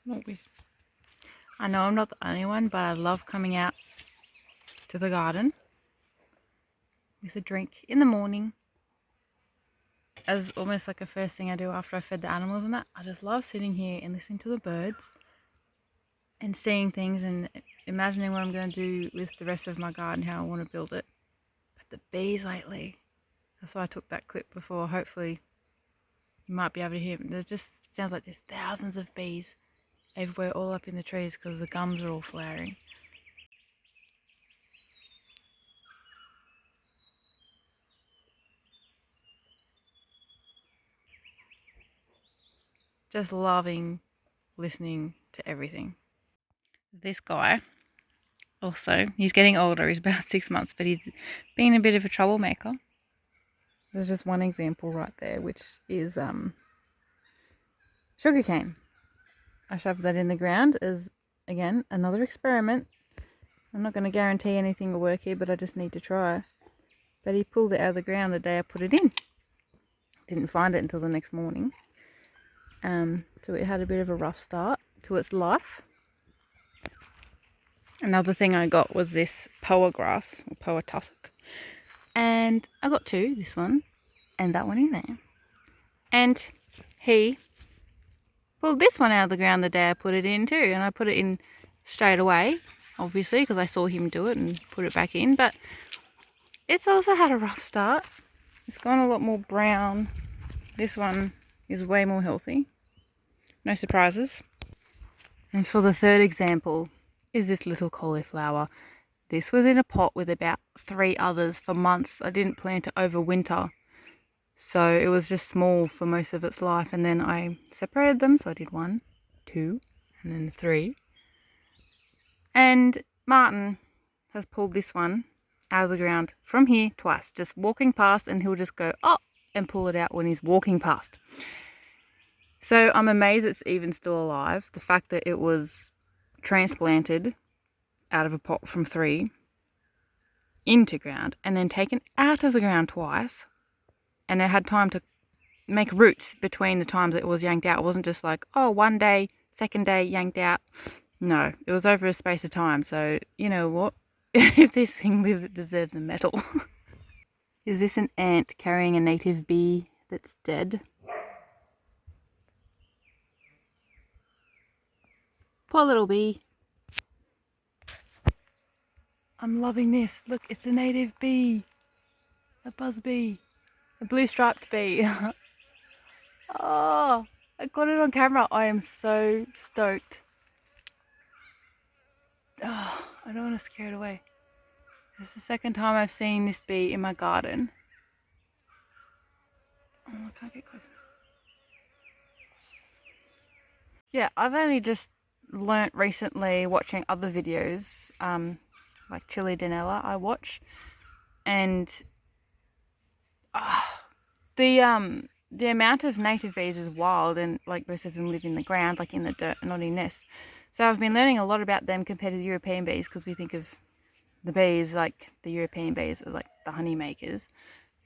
I know I'm not the only one, but I love coming out to the garden with a drink in the morning as almost like a first thing I do after I fed the animals and that. I just love sitting here and listening to the birds and seeing things and imagining what I'm going to do with the rest of my garden, how I want to build it. But the bees lately, that's why I took that clip before. Hopefully you might be able to hear them. There just sounds like there's thousands of bees everywhere, all up in the trees because the gums are all flowering. Just loving listening to everything. This guy also, he's getting older, he's about 6 months, but he's been a bit of a troublemaker. There's just one example right there, which is sugarcane. I shoved that in the ground as, again, another experiment. I'm not going to guarantee anything will work here, but I just need to try. But he pulled it out of the ground the day I put it in. Didn't find it until the next morning. So it had a bit of a rough start to its life. Another thing I got was this poa grass, or poa tussock. And I got two, this one and that one in there. And he pulled this one out of the ground the day I put it in too. And I put it in straight away, obviously, because I saw him do it and put it back in. But it's also had a rough start. It's gone a lot more brown. This one is way more healthy. No surprises. And for the third example is this little cauliflower. This was in a pot with about 3 others for months. I didn't plant it over winter, so it was just small for most of its life, and then I separated them. So I did 1, 2, and then 3. And Martin has pulled this one out of the ground from here twice, just walking past, and he'll just go, oh, and pull it out when he's walking past. So I'm amazed it's even still alive. The fact that it was transplanted out of a pot from 3 into ground and then taken out of the ground twice, and it had time to make roots between the times it was yanked out. It wasn't just like, oh, one day, second day yanked out. No, it was over a space of time. So you know what? If this thing lives, it deserves a medal. Is this an ant carrying a native bee that's dead? Poor little bee. I'm loving this. Look, it's a native bee. A buzz bee. A blue striped bee. Oh, I got it on camera. I am so stoked. Oh, I don't want to scare it away. It's the second time I've seen this bee in my garden. Oh, I can't get close. Yeah, I've only just learnt recently watching other videos, like Chili Danella I watch, and the amount of native bees is wild, and like most of them live in the ground, like in the dirt, not in nests. So I've been learning a lot about them compared to the European bees, because we think of the bees like the European bees as like the honey makers.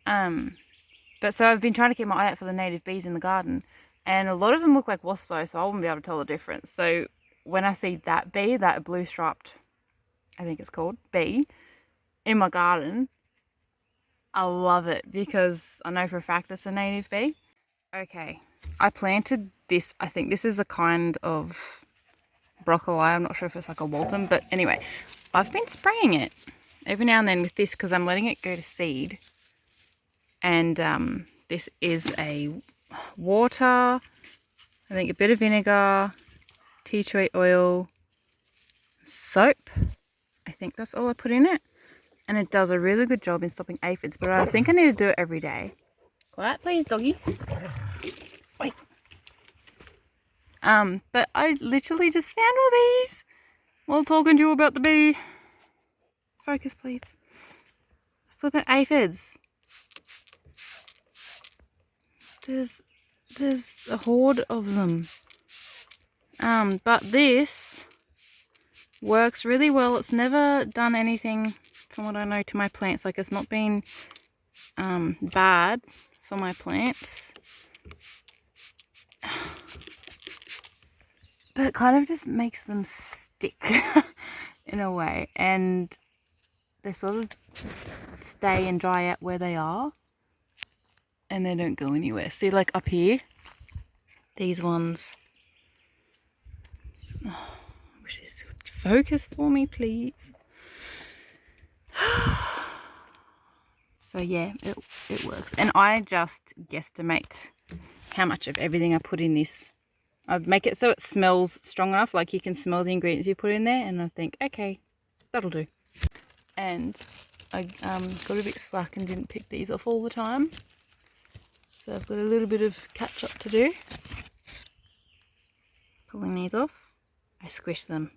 But so I've been trying to keep my eye out for the native bees in the garden, and a lot of them look like wasps though, so I wouldn't be able to tell the difference. So when I see that bee, that blue striped, I think it's called, bee, in my garden, I love it because I know for a fact it's a native bee. Okay, I planted this. I think this is a kind of broccoli. I'm not sure if it's like a Walton, but anyway, I've been spraying it every now and then with this because I'm letting it go to seed. And this is a water, I think a bit of vinegar, tea tree oil, soap. I think that's all I put in it. And it does a really good job in stopping aphids, but I think I need to do it every day. Quiet please, doggies. Wait. But I literally just found all these while talking to you about the bee. Focus please. Flipping aphids. There's a horde of them. But this works really well. It's never done anything, from what I know, to my plants. Like, it's not been bad for my plants. but it kind of just makes them stick in a way, and they sort of stay and dry out where they are, and they don't go anywhere. See, like up here, these ones. Oh, I wish this would focus for me, please. So yeah, it works. And I just guesstimate how much of everything I put in this. I make it so it smells strong enough, like you can smell the ingredients you put in there, and I think, okay, that'll do. And I got a bit slack and didn't pick these off all the time. So I've got a little bit of catch up to do. Pulling these off, I squish them.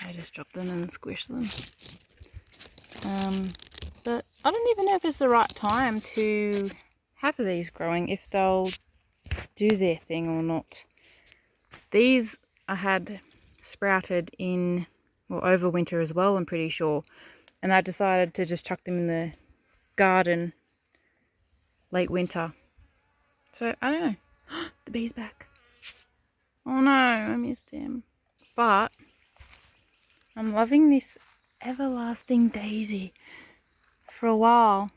I just drop them and squish them. But I don't even know if it's the right time to have these growing, if they'll do their thing or not. These I had sprouted in, well, over winter as well, I'm pretty sure. And I decided to just chuck them in the garden late winter. So, I don't know. The bee's back. Oh no, I missed him. But I'm loving this everlasting daisy. For a while,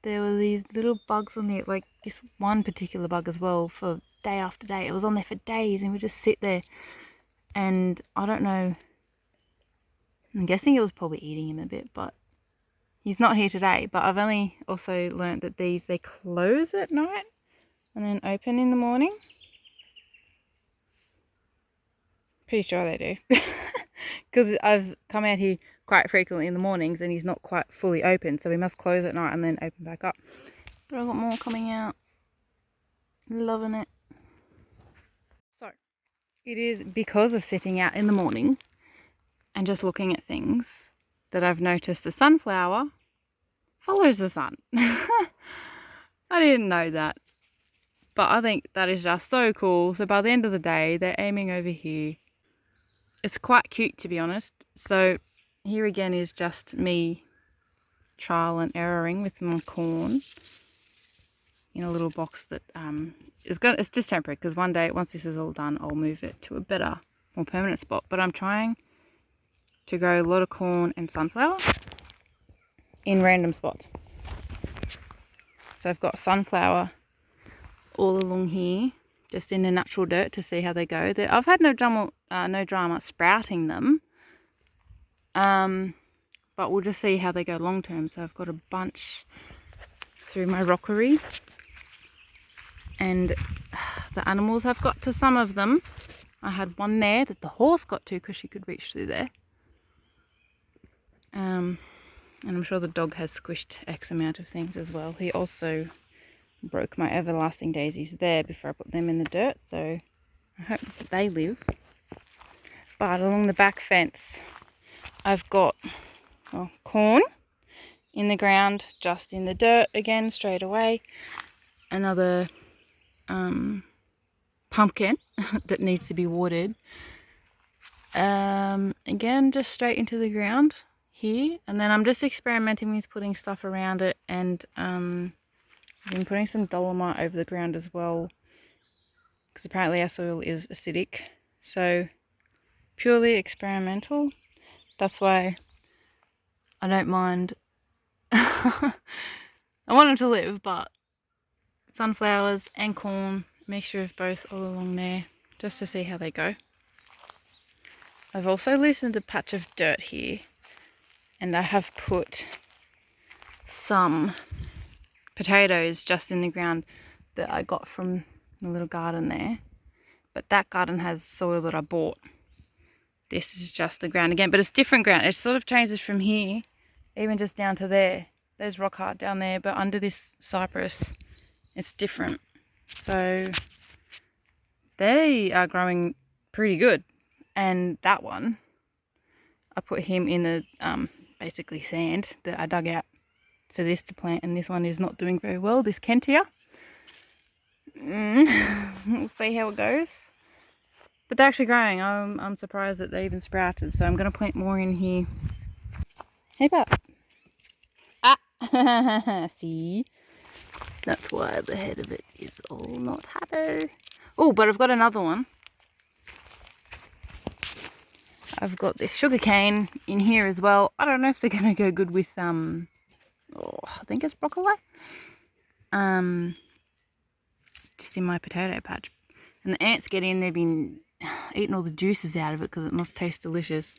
there were these little bugs on it, like this one particular bug as well, for day after day. It was on there for days and would just sit there. And I don't know, I'm guessing it was probably eating him a bit, but he's not here today. But I've only also learnt that these, they close at night and then open in the morning. Pretty sure they do. Because I've come out here quite frequently in the mornings and he's not quite fully open, so we must close at night and then open back up. But I've got more coming out. Loving it. So it is because of sitting out in the morning and just looking at things that I've noticed the sunflower follows the sun. I didn't know that, but I think that is just so cool. So by the end of the day, they're aiming over here. It's quite cute, to be honest. So here again is just me trial and erroring with my corn in a little box that it's just temporary, because one day, once this is all done, I'll move it to a better, more permanent spot. But I'm trying to grow a lot of corn and sunflower in random spots. So I've got sunflower all along here, just in the natural dirt, to see how they go. I've had no drama sprouting them, but we'll just see how they go long term. So I've got a bunch through my rockery, and the animals have got to some of them. I had one there that the horse got to because she could reach through there, and I'm sure the dog has squished X amount of things as well. He also broke my everlasting daisies there before I put them in the dirt, so I hope that they live. But along the back fence, I've got corn in the ground, just in the dirt again, straight away. Another pumpkin that needs to be watered. Again, just straight into the ground here. And then I'm just experimenting with putting stuff around it, and I've been putting some dolomite over the ground as well, because apparently our soil is acidic. So purely experimental. That's why I don't mind. I want them to live, but sunflowers and corn, mixture of both all along there, just to see how they go. I've also loosened a patch of dirt here, and I have put some potatoes just in the ground that I got from the little garden there. But that garden has soil that I bought. This is just the ground again, but it's different ground. It sort of changes from here, even just down to there. There's rock art down there, but under this cypress, it's different. So they are growing pretty good. And that one, I put him in the basically sand that I dug out for this to plant, and this one is not doing very well, this Kentia. We'll see how it goes. But they're actually growing. I'm surprised that they even sprouted, so I'm going to plant more in here. Hey, pup. Ah, see? That's why the head of it is all not happy. Oh, but I've got another one I've got this sugar cane in here as well. I don't know if they're going to go good with, I think it's broccoli. Just in my potato patch. And the ants get in, they've been eating all the juices out of it because it must taste delicious.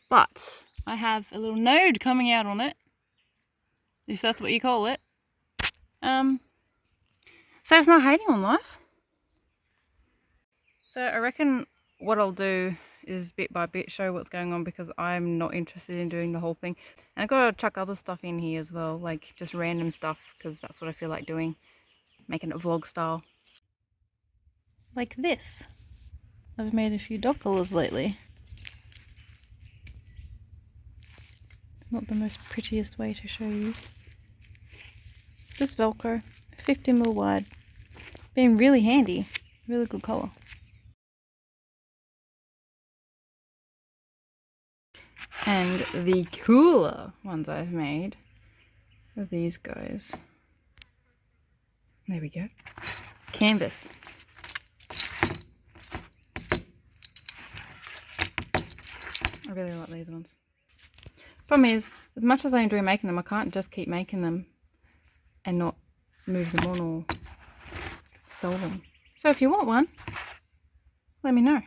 But I have a little node coming out on it, if that's what you call it. So it's not hating on life. So I reckon what I'll do is bit by bit show what's going on, because I'm not interested in doing the whole thing. And I've got to chuck other stuff in here as well, like just random stuff, because that's what I feel like doing, making it vlog style. Like this. I've made a few dog collars lately. Not the most prettiest way to show you. Just Velcro, 50mm wide. Been really handy, really good collar. And the cooler ones I've made are these guys. There we go. Canvas. I really like these ones. Problem is, as much as I enjoy making them, I can't just keep making them and not move them on or sell them. So if you want one, let me know.